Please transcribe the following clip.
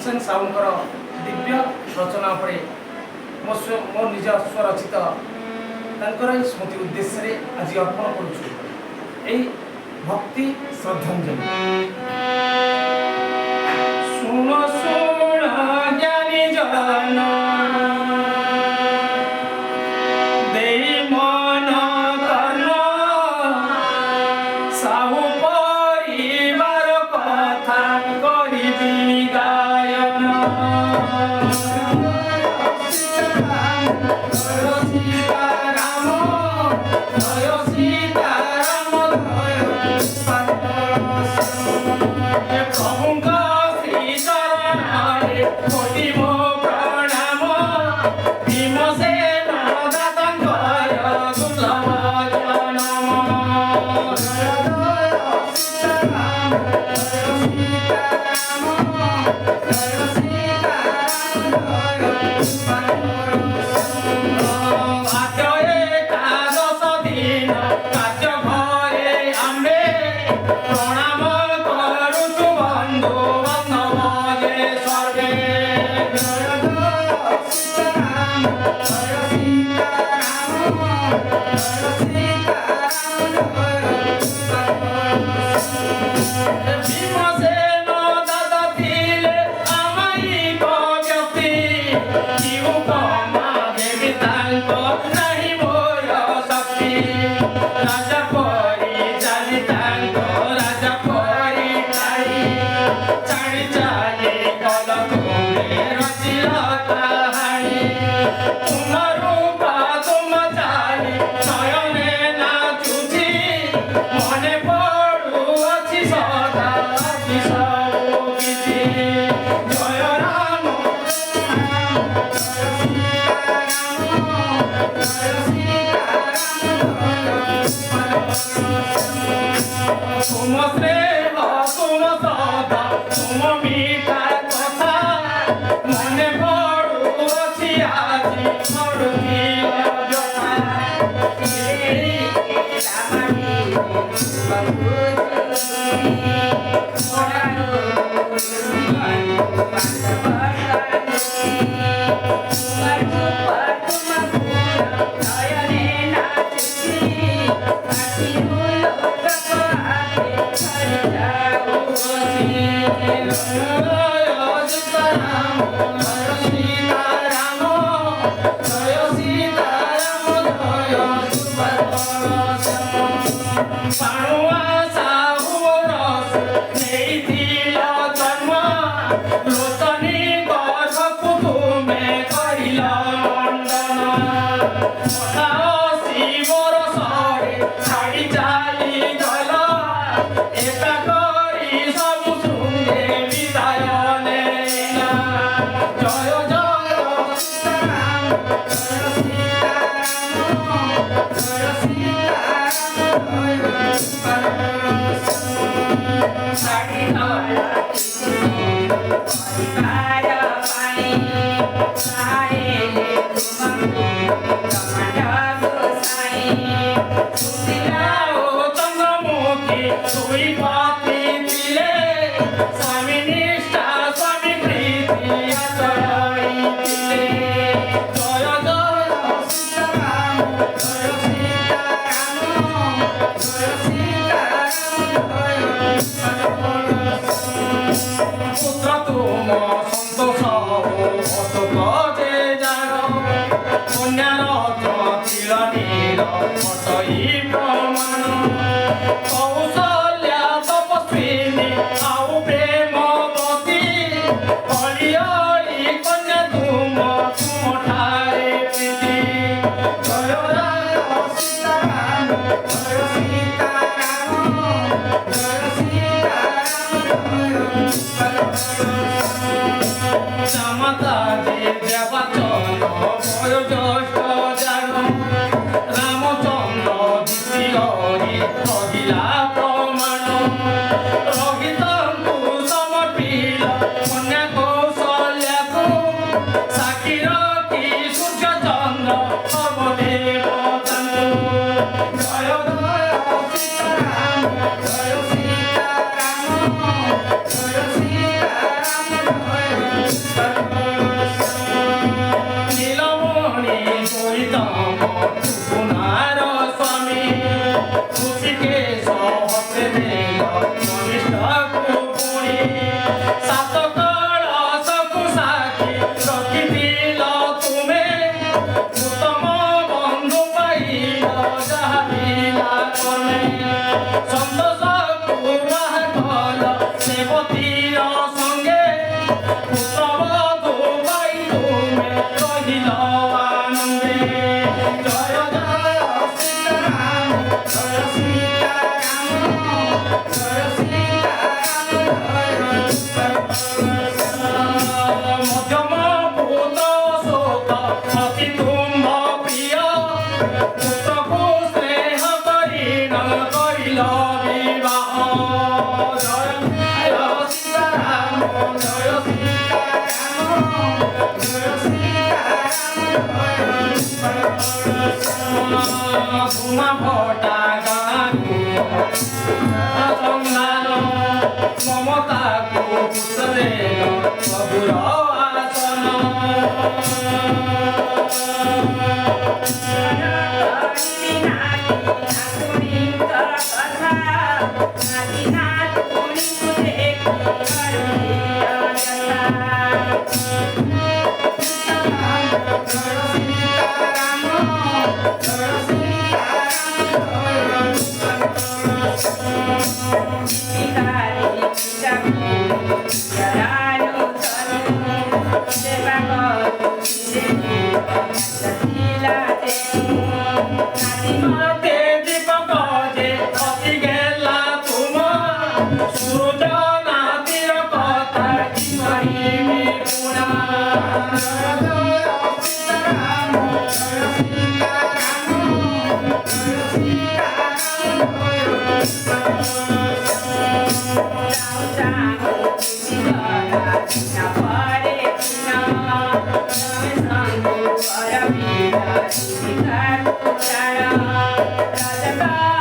हुसैन साहूंकर दिव्य रचना उपरे मो निज स्वरचित स्मृति उद्देश्य आज अर्पण करुछु भक्ति श्रद्धांजलि। सुन सुन ज्ञानी जन উত্তম বন্ধু পাইল যাহা বিনা কর্মে সন্তোষ কুমার কল সেবতীর সঙ্গে পুত্রবধূ পাই তুমি রহিল আনন্দে জয় জয় সীতারাম জয় সীতারাম জয় সীতারাম মধ্যম পুত শোক অতি তুম্ভ প্রিয় পুত্রକୁ স্নেহ করিণ করিল বিবাহ জয় জয় সীতারাম জয় সীতারাম জয় সীতারাম ধুমা ভটা গানু সন্ধান মমতাକୁ পুত্রেণ মধুর আসন মতে দীপক যে অতি গেলা তুম সূর্য নাতির কথা কি করিবি পুনা জয় জয় সীতারাম জয় সীতারাম জয় সীতারাম